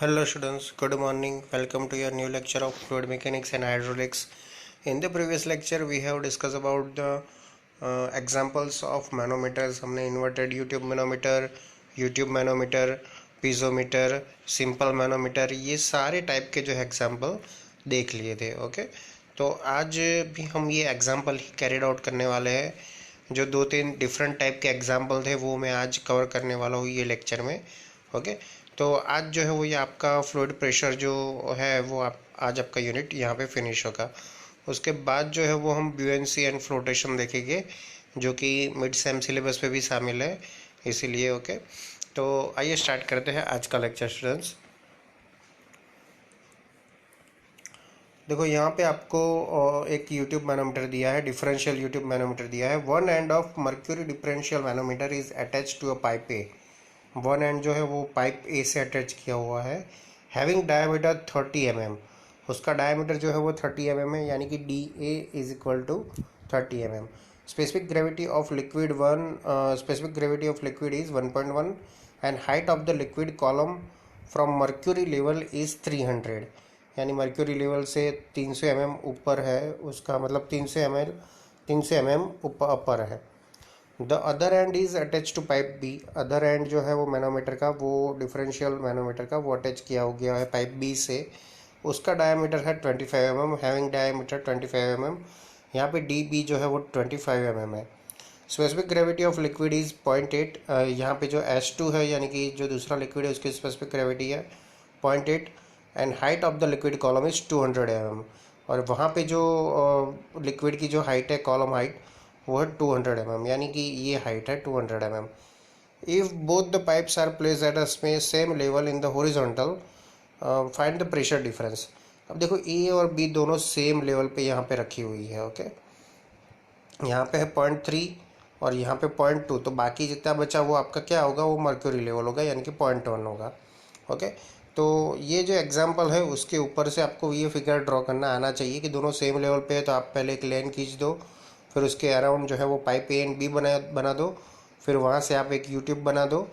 Hello students, good morning. Welcome to your new lecture of fluid mechanics and hydraulics. In the previous lecture we have discussed about the examples of manometers. हमने inverted YouTube manometer, piezometer, simple manometer ये सारे type के जो example देख लिए थे. Okay, तो आज भी हम ये एग्जाम्पल ही कैरिड आउट करने वाले हैं. जो 2-3 डिफरेंट टाइप के एग्जाम्पल थे वो मैं आज कवर करने वाला हूँ ये लेक्चर में. ओके, तो आज जो है वो ये आपका फ्लूइड प्रेशर जो है वो आज आपका यूनिट यहाँ पे फिनिश होगा. उसके बाद जो है वो हम ब्यूएंसी एंड फ्लोटेशन देखेंगे जो कि मिड सेम सिलेबस पे भी शामिल है इसीलिए. ओके, तो आइए स्टार्ट करते हैं आज का लेक्चर स्टूडेंट्स. देखो यहाँ पे आपको एक यूट्यूब मैनोमीटर दिया है, डिफरेंशियल यूट्यूब मैनोमीटर दिया है. One end of mercury differential manometer is attach to a pipe A. One end जो है वो पाइप ए से अटैच किया हुआ है. Having diameter 30 mm. उसका डायमीटर जो है वो 30 mm है, यानी कि D A is equal to 30 mm. Specific gravity of liquid is 1.1 and height of the liquid column from mercury level is 300. यानी मर्क्यूरी लेवल से 300 mm ऊपर है, उसका मतलब 300 mm ऊपर है. The other end is attach to pipe B. Other end जो है वो मैनोमीटर का, वो डिफरेंशियल मैनोमीटर का, वो अटैच किया हो गया है पाइप बी से. उसका डायमीटर है 25 mm, हैविंग डायमीटर 25 mm. यहाँ पे डी बी जो है वो 25 mm है. Specific gravity of liquid is 0.8. यहाँ पे जो H2 है यानी कि जो दूसरा लिक्विड है उसकी स्पेसिफिक ग्रेविटी है 0.8 and height of the liquid column is 200 mm. और वहाँ पे जो लिक्विड की जो हाइट है, कॉलम हाइट, वो है 200 mm, यानी कि ये हाइट है 200 mm. If both the pipes are placed at a same level in the horizontal, find the pressure difference. अब देखो ए और बी दोनों सेम लेवल पे यहाँ पे रखी हुई है. ओके, यहाँ पे है 0.3 और यहाँ पे 0.2, तो बाकी जितना बचा वो आपका क्या होगा, वो मर्क्यूरी लेवल होगा, यानी कि 0.1 होगा. ओके, तो ये जो एग्जाम्पल है उसके ऊपर से आपको ये फिगर ड्रॉ करना आना चाहिए कि दोनों सेम लेवल पे है. तो आप पहले एक लाइन खींच दो, फिर उसके अराउंड जो है वो पाइप ए एंड बी बना दो, फिर वहाँ से आप एक यूट्यूब बना दो,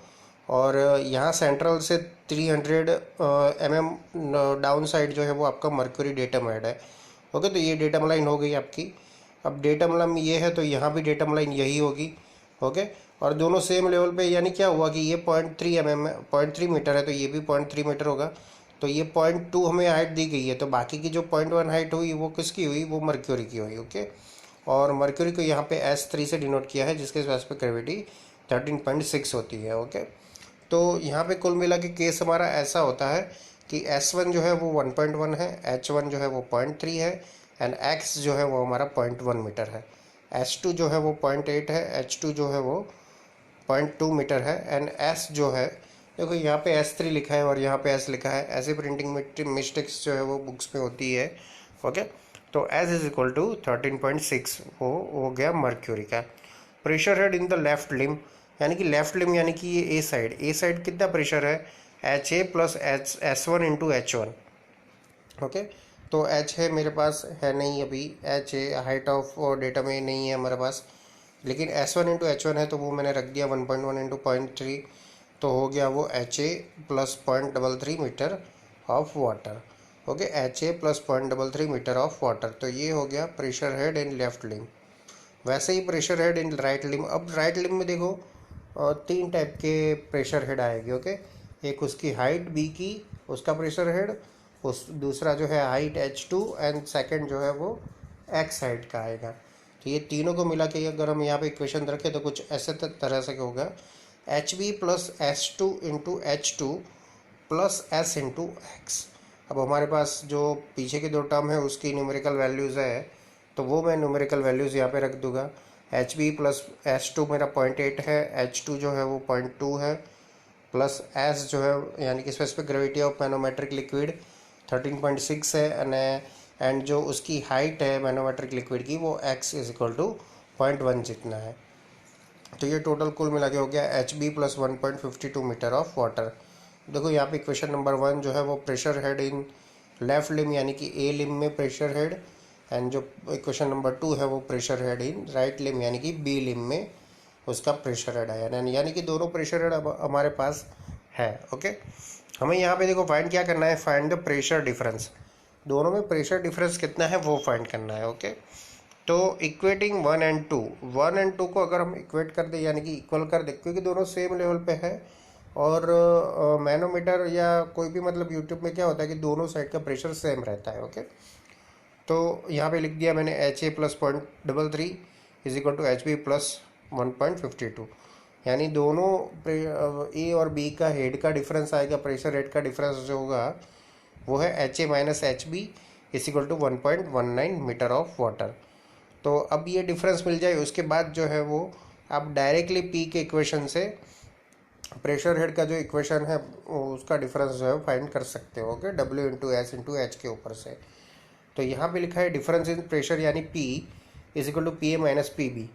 और यहाँ सेंट्रल से 300 mm डाउन साइड जो है वो आपका मर्क्यूरी डेटम हेड है. ओके, तो ये डेटम लाइन हो गई आपकी. अब डेटम लाइन ये है तो यहाँ भी डेटम लाइन यही होगी. ओके, और दोनों सेम लेवल पे, यानी क्या हुआ कि ये 0.3 mm 0.3 मीटर है तो ये भी 0.3 मीटर होगा. तो ये 0.2 हमें हाइट दी गई है, तो बाकी की जो 0.1 हाइट हुई वो किसकी हुई, वो मर्क्यूरी की हुई. ओके, और मर्क्यूरी को यहाँ पे S3 से डिनोट किया है जिसके स्पेसिफिक ग्रेविटी 13.6 होती है. ओके, तो यहाँ पे कुल मिला के केस हमारा ऐसा होता है कि S1 जो है वो 1.1 है, H1 जो है वो 0.3 है एंड X जो है वो हमारा 0.1 मीटर है. S2 जो है वो 0.8 है, H2 जो है वो 0.2 मीटर है एंड S जो है, देखो यहाँ पे S3 लिखा है और यहाँ पे S लिखा है. ऐसे प्रिंटिंग मिस्टेक्स जो है वो बुक्स में होती है. ओके, तो S इज इक्वल टू 13.6 वो हो गया मर्क्यूरी का. Pressure head in the left limb, यानी कि लेफ्ट लिम यानी कि ये ए साइड कितना प्रेशर है, HA plus S1 into H1. Okay, तो H है मेरे पास, है नहीं अभी HA, हाइट ऑफ डेटा में नहीं है हमारे पास, लेकिन S1 इंटू H1 है तो वो मैंने रख दिया 1.1 इंटू 0.3, तो हो गया वो HA plus 0.33 metre of water. Okay, HA plus 0.33 metre of water. तो ये हो गया pressure head in left limb. वैसे ही pressure head in right limb. अब राइट लिम में देखो 3 टाइप के प्रेशर हेड आएगी. ओके, एक उसकी हाइट बी की, उसका प्रेशर हेड, उस दूसरा जो है हाइट H2 एंड सेकंड जो है वो X साइड का आएगा. तो ये तीनों को मिला के अगर हम यहाँ पे इक्वेशन रखें तो कुछ ऐसे तरह से होगा, HB plus S2 into H2 plus S into X. अब हमारे पास जो पीछे की 2 टर्म है उसकी न्यूमेरिकल वैल्यूज़ है, तो वो मैं न्यूमेरिकल वैल्यूज़ यहाँ पे रख दूँगा. HB प्लस S2 मेरा 0.8 है, H2 जो है वो 0.2 है, प्लस S जो है यानी कि specific gravity of manometric liquid 13.6 है, एंड जो उसकी हाइट है मैनोमेट्रिक लिक्विड की वो X इज इक्वल टू 0.1 जितना है. तो ये टोटल कुल मिला के हो गया HB plus 1.52 metre of water. देखो यहाँ पे इक्वेशन नंबर 1 जो है वो pressure head in left limb यानी कि ए लिम में प्रेशर हेड, एंड जो इक्वेशन नंबर 2 है वो pressure head in right limb यानी कि बी लिम में उसका प्रेशर हेड है, यानी कि दोनों प्रेशर हेड अब हमारे पास है. ओके, हमें यहाँ पे देखो फाइंड क्या करना है, फाइंड द प्रेशर डिफरेंस, दोनों में प्रेशर डिफरेंस कितना है वो फाइंड करना है। ओके, तो इक्वेटिंग 1 और 2 को अगर हम इक्वेट कर दें यानी कि इक्वल कर दें, क्योंकि दोनों सेम लेवल पे है, और मैनोमीटर या कोई भी मतलब यूट्यूब में क्या होता है कि दोनों साइड का प्रेशर सेम रहता है। ओके, तो यहाँ पे लिख दिया मैंने HA plus 0.33 is equal to HB plus 1.52, यानी दोनों ए और बी का हेड का डिफरेंस आएगा, प्रेशर हेड का डिफरेंस जो होगा वो है HA minus HB is equal to 1.19 metre of water. तो अब ये डिफरेंस मिल जाए, उसके बाद जो है वो आप डायरेक्टली पी के इक्वेशन से प्रेशर हेड का जो इक्वेशन है उसका डिफरेंस जो है फाइंड कर सकते हो। Okay, W into S into H के ऊपर से। तो यहाँ पे लिखा है डिफरेंस इन प्रेशर यानी P is equal to P A minus P B.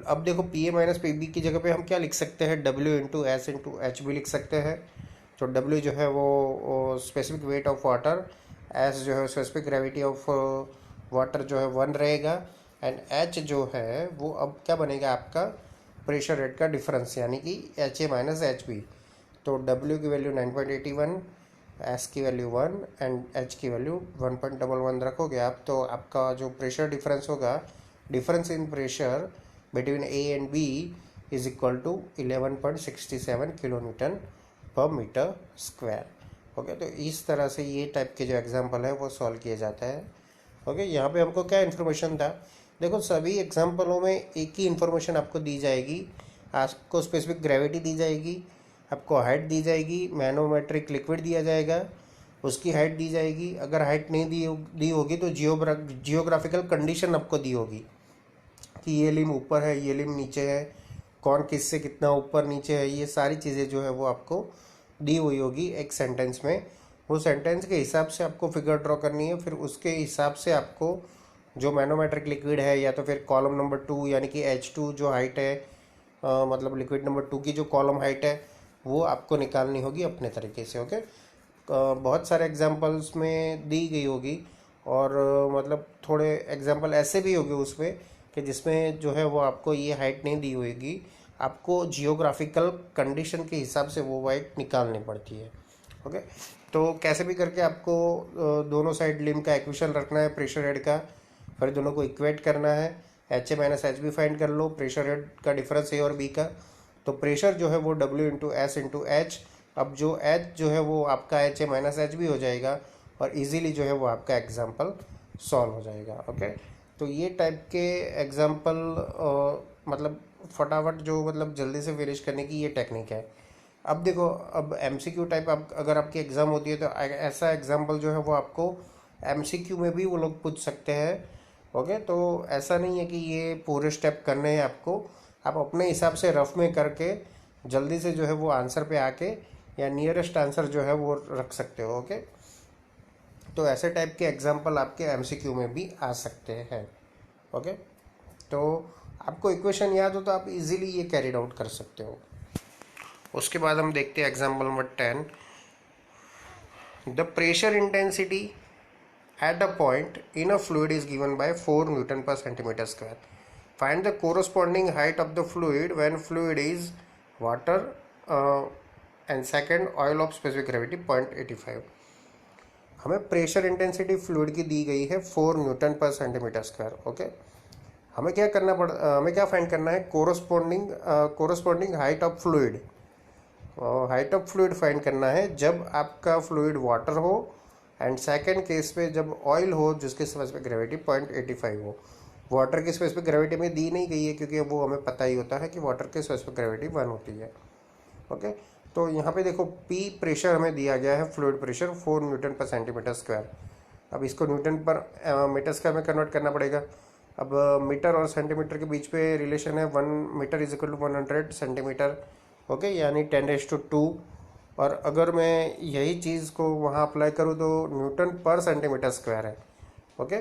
अब देखो P A minus P B की जगह पे हम क्या लिख सकते हैं, W into S into H भी लिख सकते हैं। तो W जो है वो specific weight of water, S जो है स्पेसिफिक ग्रेविटी ऑफ वाटर जो है 1 रहेगा, एंड H जो है वो अब क्या बनेगा आपका प्रेशर रेट का डिफरेंस यानी कि HA माइनस HB। तो W की वैल्यू 9.81, S की वैल्यू 1 एंड H की वैल्यू 1.11 रखोगे आप, तो आपका जो प्रेशर डिफरेंस होगा, difference in pressure between A and B is equal to 11.67 kilo newton per metre square. Okay, तो इस तरह से ये टाइप के जो एग्जांपल है वो सॉल्व किया जाता है। ओके, यहाँ पे हमको क्या इन्फॉर्मेशन था, देखो सभी एग्जांपलों में एक ही इन्फॉर्मेशन आपको दी जाएगी, आपको स्पेसिफिक ग्रेविटी दी जाएगी, आपको हाइट दी जाएगी, मैनोमेट्रिक लिक्विड दिया जाएगा, उसकी हाइट दी जाएगी, अगर हाइट नहीं दी होगी तो जियोग्राफिकल कंडीशन आपको दी होगी कि ये लिम ऊपर है, ये लिम नीचे है, कौन किससे कितना ऊपर नीचे है, ये सारी चीज़ें जो है वो आपको दी हुई होगी एक सेंटेंस में। वो सेंटेंस के हिसाब से आपको फिगर ड्रॉ करनी है, फिर उसके हिसाब से आपको जो मैनोमेट्रिक लिक्विड है या तो फिर कॉलम नंबर 2 यानी कि H2 जो हाइट है, मतलब लिक्विड नंबर 2 की जो कॉलम हाइट है वो आपको निकालनी होगी अपने तरीके से। ओके, बहुत सारे एग्जांपल्स में दी गई होगी, और मतलब थोड़े एग्जांपल ऐसे भी होंगे उसमें कि जिसमें जो है वो आपको ये हाइट नहीं दी होगी, आपको जियोग्राफिकल कंडीशन के हिसाब से वो हाइट निकालनी पड़ती है। ओके, तो कैसे भी करके आपको दोनों साइड लिम का इक्वेशन रखना है प्रेशर हेड का, फिर दोनों को इक्वेट करना है, HA माइनस HB फाइंड कर लो, प्रेशर हेड का डिफरेंस A और B का, तो प्रेशर जो है वो W into S into H. अब जो H जो है वो आपका HA माइनस HB हो जाएगा, और इजीली जो है वो आपका एग्जाम्पल सॉल्व हो जाएगा। ओके, तो ये टाइप के एग्जाम्पल मतलब फटाफट जो मतलब जल्दी से फिनिश करने की ये टेक्निक है। अब देखो, अब MCQ टाइप आप अगर आपकी एग्ज़ाम होती है तो ऐसा एग्जाम्पल जो है वो आपको MCQ में भी वो लोग पूछ सकते हैं। ओके, तो ऐसा नहीं है कि ये पूरे स्टेप करने हैं आपको, आप अपने हिसाब से रफ में करके जल्दी से जो है वो आंसर पे आके या नियरेस्ट आंसर जो है वो रख सकते हो। ओके, तो ऐसे टाइप के एग्जाम्पल आपके MCQ में भी आ सकते हैं। ओके, तो आपको इक्वेशन याद हो तो आप इजीली ये कैरिड आउट कर सकते हो। उसके बाद हम देखते हैं example number 10। The pressure intensity at a point in a fluid is given by 4 newton per centimetre square. Find the corresponding height of the fluid when fluid is water and second oil of specific gravity 0.85। हमें pressure intensity fluid की दी गई है 4 newton per centimetre square. Okay, हमें क्या करना हमें क्या find करना है, corresponding height of fluid. Height of fluid find करना है जब आपका फ्लूइड वाटर हो, एंड सेकेंड केस पे जब ऑयल हो जिसकी स्पेसिफिक ग्रेविटी 0.85 हो। वाटर की स्पेसिफिक ग्रेविटी में दी नहीं गई है क्योंकि वो हमें पता ही होता है कि वाटर की स्पेसिफिक ग्रेविटी 1 होती है। ओके, तो यहाँ पे देखो P प्रेशर हमें दिया गया है, fluid pressure 4 newton per centimetre square. अब इसको न्यूटन पर मीटर स्क्वायर में कन्वर्ट करना पड़ेगा। अब मीटर और सेंटीमीटर के बीच पे रिलेशन है, 1 metre is equal to 100 centimetre. Okay, यानी 10⁻²। और अगर मैं यही चीज़ को वहाँ अप्लाई करूँ तो न्यूटन पर सेंटीमीटर स्क्वायर है। ओके,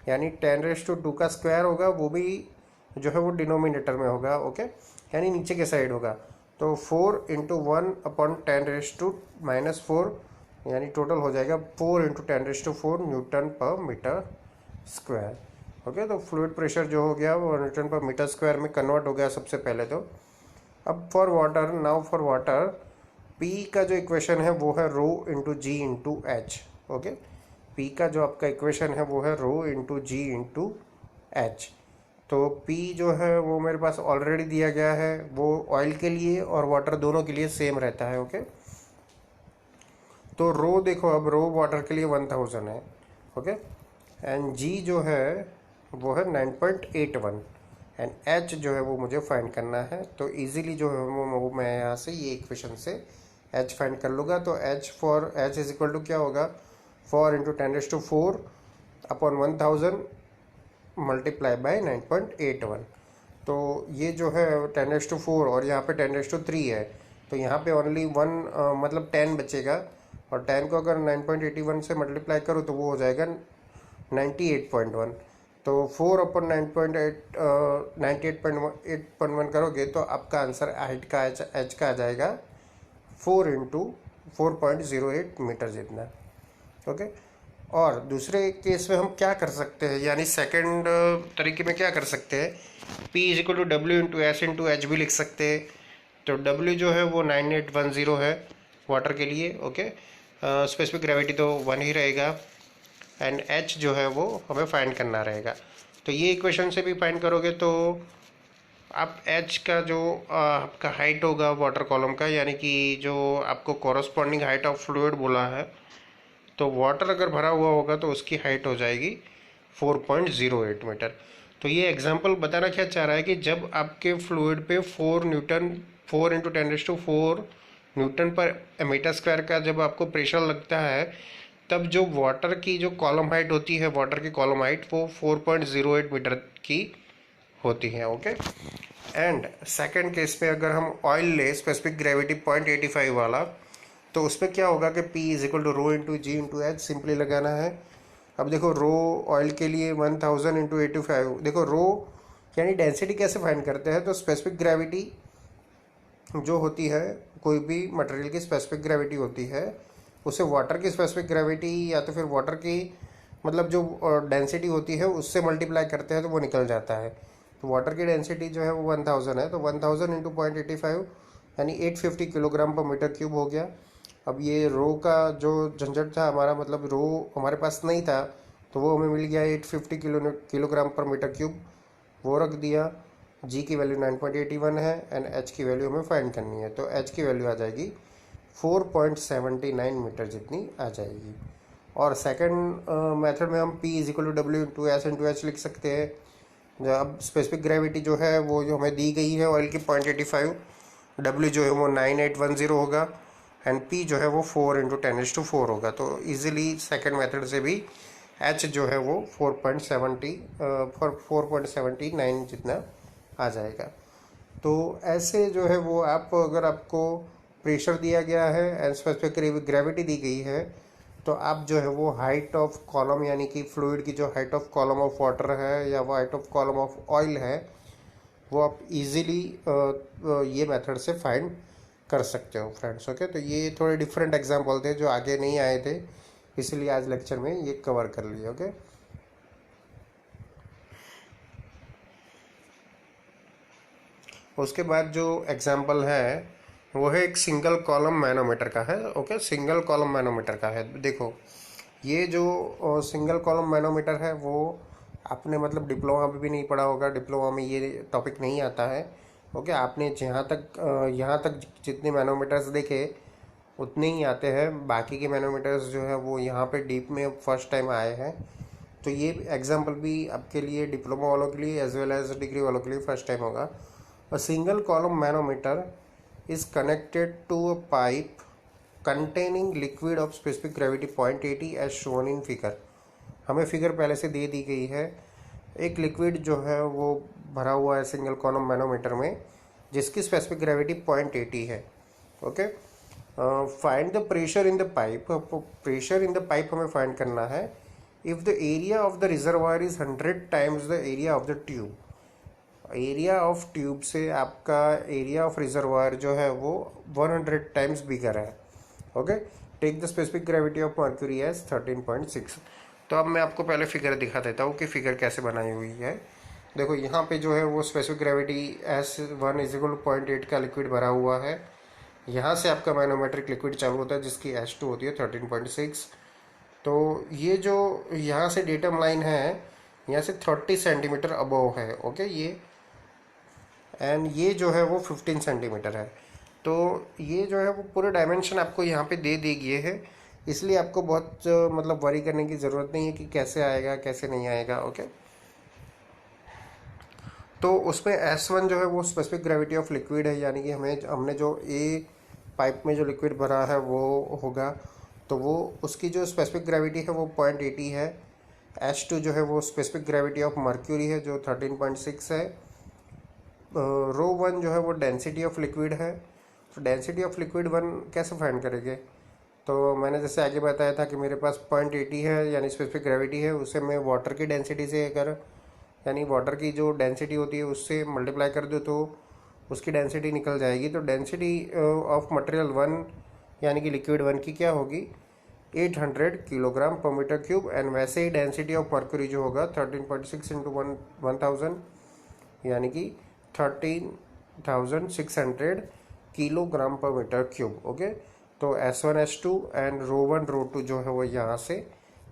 यानी 10⁻² का स्क्वायर होगा, वो भी जो है वो डिनोमिनेटर में होगा। ओके, यानी नीचे के साइड होगा। तो 4 इंटू 1/10⁻⁻4 यानी टोटल हो जाएगा 4 into 10⁻4 Newton per metre square. Okay, तो फ्लूइड प्रेशर जो हो गया वो न्यूटन पर मीटर स्क्वायर में कन्वर्ट हो गया सबसे पहले। तो अब for water, now for water P का जो इक्वेशन है वो है रो इंटू जी इंटू एच। ओके, पी का जो आपका इक्वेशन है वो है रो इंटू जी इंटू एच। तो पी जो है वो मेरे पास ऑलरेडी दिया गया है, वो ऑयल के लिए और वाटर दोनों के लिए सेम रहता है। ओके, तो रो देखो, अब रो वाटर के लिए 1000 है। ओके, एंड जी जो है वो है 9.81 एंड एच जो है वो मुझे फाइंड करना है। तो इजीली जो है वो मैं यहाँ से ये इक्वेशन से एच फाइंड कर लूँगा। तो H for H is equal to क्या होगा, 4 × 10⁴ अपॉन 1000 मल्टीप्लाई बाय 9.81। तो ये जो है 10⁴ और यहाँ पे 10⁻³ है, तो यहाँ पे ओनली 1 मतलब 10 बचेगा, और 10 को अगर 9.81 से मल्टीप्लाई करो तो वो हो जाएगा 98.1। तो 4/98.1 करोगे तो आपका आंसर हाइट का एच का आ जाएगा 4 × 4.08 मीटर जितना। ओके, और दूसरे केस में हम क्या कर सकते हैं, यानी सेकंड तरीके में क्या कर सकते हैं, P = W × S × H भी लिख सकते हैं। तो W जो है वो 9810 है वाटर के लिए। ओके, स्पेसिफिक ग्रेविटी तो 1 ही रहेगा, एंड H जो है वो हमें फाइंड करना रहेगा। तो ये इक्वेशन से भी फाइंड करोगे तो आप H का जो आपका हाइट होगा वाटर कॉलम का, यानी कि जो आपको कॉरस्पॉन्डिंग हाइट ऑफ फ्लूइड बोला है, तो वाटर अगर भरा हुआ होगा तो उसकी हाइट हो जाएगी 4.08 मीटर। तो ये एग्जांपल बताना क्या चाह रहा है कि जब आपके फ्लूइड पे 4 × 10⁴ न्यूटन पर मीटर स्क्वायर का जब आपको प्रेशर लगता है, तब जो वाटर की जो कॉलम हाइट होती है, वाटर की कॉलम हाइट वो 4.08 मीटर की होती है। ओके, एंड सेकंड केस में अगर हम ऑयल ले स्पेसिफिक ग्रेविटी 0.85 वाला, तो उसमें क्या होगा कि P = रो इंटू जी इंटू एच सिंपली लगाना है। अब देखो रो ऑयल के लिए 1000 × 85। देखो रो यानी डेंसिटी कैसे फाइंड करते हैं, तो स्पेसिफिक ग्रेविटी जो होती है, कोई भी मटेरियल की स्पेसिफिक ग्रेविटी होती है, उसे वाटर की स्पेसिफिक ग्रेविटी या तो फिर वाटर की मतलब जो डेंसिटी होती है उससे मल्टीप्लाई करते हैं तो वो निकल जाता है। तो वाटर की डेंसिटी जो है वो 1000 है, तो 1000 × 0.85 यानी 850 किलोग्राम पर मीटर क्यूब हो गया। अब ये रो का जो झंझट था हमारा, मतलब रो हमारे पास नहीं था, तो वो हमें मिल गया 850 किलोग्राम पर मीटर क्यूब, वो रख दिया। जी की वैल्यू 9.81 है एंड एच की वैल्यू हमें फाइंड करनी है, तो एच की वैल्यू आ जाएगी 4.79 मीटर जितनी आ जाएगी। और सेकंड मेथड में हम P = W × S × H लिख सकते हैं। अब स्पेसिफिक ग्रेविटी जो है वो जो हमें दी गई है ऑयल की 0.85, W जो है वो 9810 होगा एंड P जो है वो 4 × 10⁴ होगा। तो इजीली सेकंड मेथड से भी H जो है वो 4.79 जितना आ जाएगा। तो ऐसे जो है वो आप, अगर आपको प्रेशर दिया गया है एंड स्पेसिफिक ग्रेविटी दी गई है, तो आप जो है वो हाइट ऑफ कॉलम यानी कि फ्लूइड की जो height of column of water है या वो height of column of oil है, वो आप इजीली ये मेथड से फाइंड कर सकते हो फ्रेंड्स। ओके, तो ये थोड़े डिफरेंट एग्जांपल थे जो आगे नहीं आए थे, इसलिए आज लेक्चर में ये कवर कर लिए। ओके, उसके बाद जो एग्जांपल है वो है एक सिंगल कॉलम मैनोमीटर का है। ओके, सिंगल कॉलम मैनोमीटर का है। देखो ये जो सिंगल कॉलम मैनोमीटर है वो आपने मतलब डिप्लोमा में भी नहीं पढ़ा होगा, डिप्लोमा में ये टॉपिक नहीं आता है। ओके, आपने यहाँ तक जितने मैनोमीटर्स देखे उतने ही आते हैं, बाकी के मैनोमीटर्स जो है वो यहाँ पे डीप में फर्स्ट टाइम आए हैं। तो ये एग्जांपल भी आपके लिए डिप्लोमा वालों के लिए एज वेल एज डिग्री वालों के लिए फर्स्ट टाइम होगा। A single column manometer is connected to a pipe containing liquid of specific gravity 0.80 as shown in figure. हमें फिगर पहले से दे दी गई है, एक लिक्विड जो है वो भरा हुआ है सिंगल कॉलम मैनोमीटर में जिसकी स्पेसिफिक ग्रेविटी 0.80 है। Okay, find the pressure in the pipe. Pressure in the pipe हमें फाइंड करना है if the area of the reservoir is 100 times the area of the tube. Area of tube से आपका area of reservoir जो है वो 100 times bigger है। Okay, take the specific gravity of mercury as 13.6। तो अब मैं आपको पहले फिगर दिखा देता हूँ कि फिगर कैसे बनाई हुई है। देखो यहाँ पे जो है वो स्पेसिफिक ग्रेविटी S1 = 0.8 का लिक्विड भरा हुआ है यहाँ से आपका मैनोमेट्रिक लिक्विड चालू होता है जिसकी H2 होती है 13.6। तो ये जो यहाँ से डेटम लाइन है यहाँ से 30 सेंटीमीटर अबव है, ओके ये, एंड ये जो है वो 15 सेंटीमीटर है। तो ये जो है वो पूरे डायमेंशन आपको यहाँ पे दे दी गई है, इसलिए आपको बहुत मतलब वरी करने की ज़रूरत नहीं है कि कैसे आएगा कैसे नहीं आएगा, ओके। तो उसमें S1 जो है वो स्पेसिफिक ग्रेविटी ऑफ लिक्विड है, यानी कि हमने जो ए पाइप में जो लिक्विड भरा है वो होगा, तो वो उसकी जो स्पेसिफिक ग्रेविटी है वो 0.80 है। H2 जो है वो स्पेसिफिक ग्रेविटी ऑफ मर्क्यूरी है जो 13.6 है। रो वन जो है वो डेंसिटी ऑफ लिक्विड है। तो डेंसिटी ऑफ लिक्विड वन कैसे फाइंड करेंगे, तो मैंने जैसे आगे बताया था कि मेरे पास 0.80 है यानी स्पेसिफिक ग्रेविटी है, उसे मैं वाटर की डेंसिटी से अगर यानी वाटर की जो डेंसिटी होती है उससे मल्टीप्लाई कर दो तो उसकी डेंसिटी निकल जाएगी। तो डेंसिटी ऑफ मटेरियल वन यानी कि लिक्विड वन की क्या होगी, 800 किलोग्राम पर मीटर क्यूब। एंड वैसे ही डेंसिटी ऑफ मर्क्यूरी जो होगा 13.6 इंटू 1000 यानी कि 13,600 किलोग्राम पर मीटर क्यूब, ओके। तो S1 S2 and rho one rho two जो है वो यहाँ से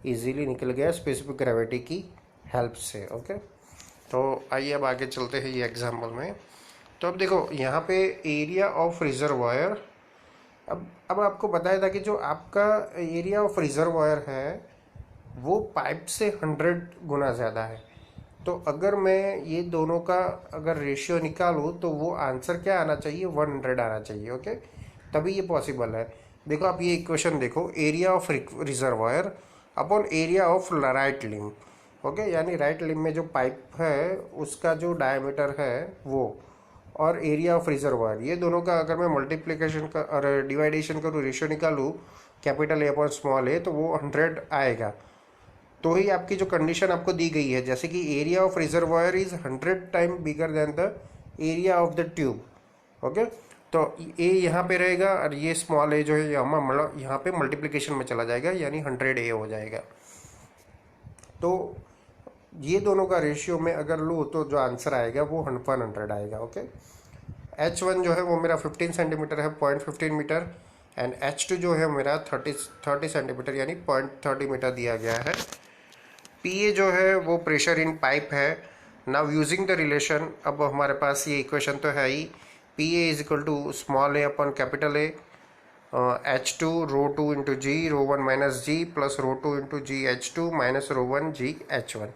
इजीली निकल गया स्पेसिफिक ग्रेविटी की हेल्प से, ओके। तो आइए अब आगे चलते हैं ये एग्जाम्पल में। तो अब देखो यहाँ पे एरिया ऑफ रिजर्वायर, अब आपको बताया था कि जो आपका एरिया ऑफ रिजर्वायर है वो पाइप से 100 गुना ज़्यादा है। तो अगर मैं ये दोनों का अगर रेशियो निकालूँ तो वो आंसर क्या आना चाहिए, 100 आना चाहिए, ओके। तभी ये पॉसिबल है। देखो आप ये इक्वेशन देखो, area of reservoir upon area of right limb, okay, यानी राइट लिम में जो पाइप है उसका जो डायमीटर है वो, और एरिया ऑफ रिजर्वायर, ये दोनों का अगर मैं मल्टीप्लिकेशन का और डिवाइडेशन करूँ, रेशियो निकालूँ कैपिटल ए अपॉन स्मॉल ए, तो वो 100 आएगा। तो ही आपकी जो कंडीशन आपको दी गई है, जैसे कि area of reservoir is 100 time bigger than the area of the tube, okay. तो ए यहाँ पे रहेगा और ये स्मॉल ए जो है यहाँ पे मल्टीप्लिकेशन में चला जाएगा यानी 100 ए हो जाएगा। तो ये दोनों का रेशियो में अगर लो तो जो आंसर आएगा वो 100 आएगा, ओके। H1 जो है वो मेरा 15 सेंटीमीटर है, 0.15 मीटर, एंड H2 जो है मेरा 30 सेंटीमीटर यानी 0.30 मीटर दिया गया है। PA जो है वो प्रेशर इन पाइप है। नाउ यूजिंग द रिलेशन, अब हमारे पास ये इक्वेशन तो है ही, PA is equal to small a upon capital A, H2 rho two into G rho one minus G plus rho two into G H2 minus rho one G H1,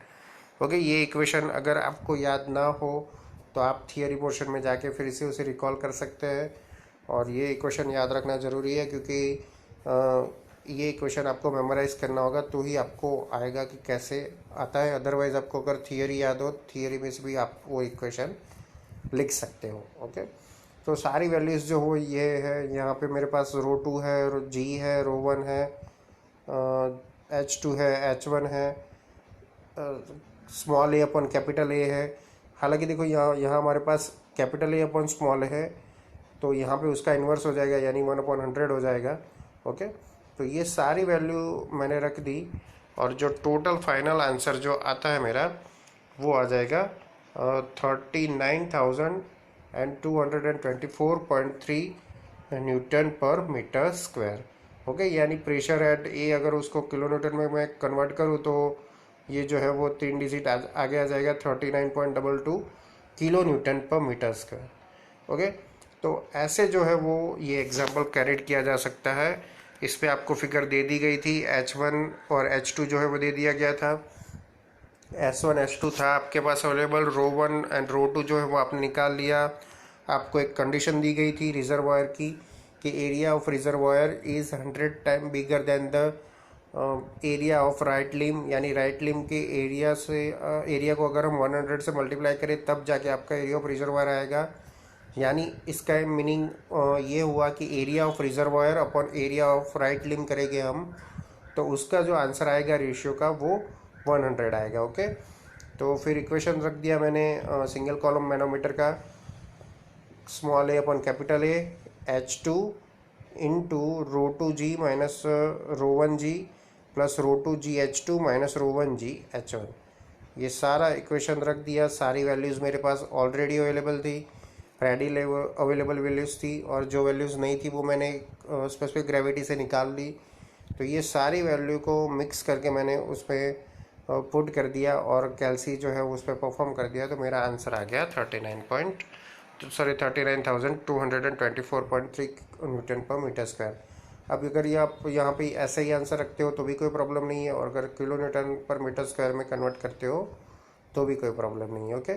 okay. ये equation अगर आपको याद ना हो तो आप theory portion में जाके फिर से उसे रिकॉल कर सकते हैं, और ये इक्वेशन याद रखना ज़रूरी है क्योंकि ये इक्वेशन आपको मेमोराइज करना होगा तो ही आपको आएगा कि कैसे आता है। अदरवाइज़ आपको अगर थियरी याद हो, थियरी में से भी आप वो इक्वेशन लिख सकते हो, ओके। तो सारी वैल्यूज़ जो हो ये है, यहाँ पे मेरे पास रो टू है, जी है, रो वन है, H2 है, H1 है, स्मॉल ए अपॉन कैपिटल ए है। हालांकि देखो यहाँ हमारे पास कैपिटल ए अपॉन स्मॉल है, तो यहाँ पे उसका इन्वर्स हो जाएगा यानी 1/100 हो जाएगा, ओके। तो ये सारी वैल्यू मैंने रख दी, और जो टोटल फाइनल आंसर जो आता है मेरा वो आ जाएगा 39,224.3 Newton per metre square, okay. यानी प्रेशर एट ए अगर उसको किलो न्यूटन में मैं कन्वर्ट करूँ तो ये जो है वो 3 डिजिट आगे आ जाएगा 39.22 kilo newton per metre square, okay. तो ऐसे जो है वो ये एग्जाम्पल कैरिड किया जा सकता है। इस पे आपको फिगर दे दी गई थी, H1 और H2 जो है वो दे दिया गया था, S1 S2 था आपके पास available, rho one and rho two जो है वो आपने निकाल लिया। आपको एक कंडीशन दी गई थी रिजर्वायर की कि area of reservoir is 100 time bigger than the area of right limb, यानी राइट लिम के एरिया से एरिया को अगर हम 100 से मल्टीप्लाई करें तब जाके आपका एरिया ऑफ रिजर्वायर आएगा। यानी इसका मीनिंग ये हुआ कि area of reservoir upon area of right limb करेंगे हम, तो उसका जो आंसर आएगा रेशियो का वो 100 आएगा, ओके। तो फिर इक्वेशन रख दिया मैंने सिंगल कॉलम मैनोमीटर का, small a upon capital A, H2 into rho two G minus rho one G plus rho two G H2 minus rho one G H1, ये सारा इक्वेशन रख दिया। सारी वैल्यूज़ मेरे पास ऑलरेडी अवेलेबल थी, ready available values थी, और जो वैल्यूज़ नहीं थी वो मैंने स्पेसिफिक ग्रेविटी से निकाल ली। तो ये सारी वैल्यू को मिक्स करके मैंने उस पर पुट कर दिया और कैल्सी जो है उस पर परफॉर्म कर दिया, तो मेरा आंसर आ गया 39.3 न्यूटन पर मीटर स्क्वायर। अब अगर ये आप यहाँ पे ऐसे ही आंसर रखते हो तो भी कोई प्रॉब्लम नहीं है, और अगर kilo newton per metre square में कन्वर्ट करते हो तो भी कोई प्रॉब्लम नहीं है। ओके,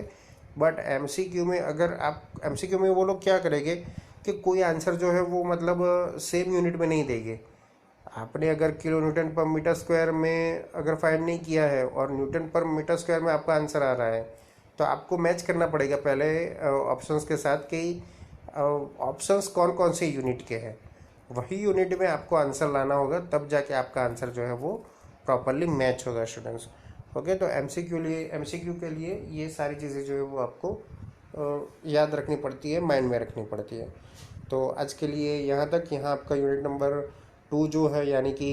बट एमसीक्यू में अगर आप एमसीक्यू में वो लोग क्या करेंगे कि कोई आंसर जो है वो मतलब सेम यूनिट में नहीं देंगे। आपने अगर kilo newton per metre square में अगर फाइंड नहीं किया है और न्यूटन पर मीटर स्क्वायर में आपका आंसर आ रहा है, तो आपको मैच करना पड़ेगा पहले ऑप्शंस के साथ कि ऑप्शंस कौन कौन से यूनिट के हैं। वही यूनिट में आपको आंसर लाना होगा, तब जाके आपका आंसर जो है वो प्रॉपरली मैच होगा स्टूडेंट्स। ओके, तो एमसीक्यू के लिए ये सारी चीज़ें जो है वो आपको याद रखनी पड़ती है, माइंड में रखनी पड़ती है। तो आज के लिए यहाँ तक। यहाँ आपका यूनिट नंबर 2 जो है, यानी कि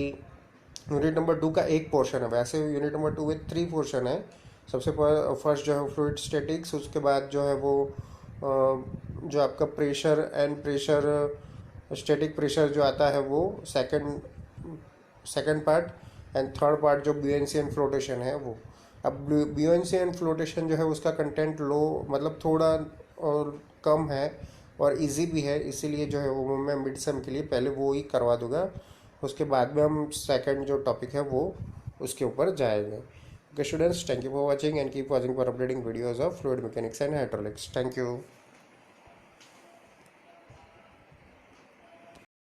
यूनिट नंबर 2 का एक पोर्शन है। वैसे यूनिट नंबर 2 में 3 पोर्शन है। सबसे फर्स्ट जो है फ्लूइड स्टैटिक्स, उसके बाद जो है वो जो आपका pressure and pressure static pressure जो आता है वो second part, and third part जो ब्यूएंसी एंड फ्लोटेशन है वो। अब ब्यूएंसी एंड फ्लोटेशन जो है उसका कंटेंट लो, मतलब थोड़ा और कम है और इजी भी है, इसीलिए जो है वो मैं मिड सम के लिए पहले वो ही करवा दूंगा। उसके बाद में हम सेकंड जो टॉपिक है वो उसके ऊपर जाएंगे। Okay students, thank you for watching and keep watching for updating videos of fluid mechanics and hydraulics. Thank you.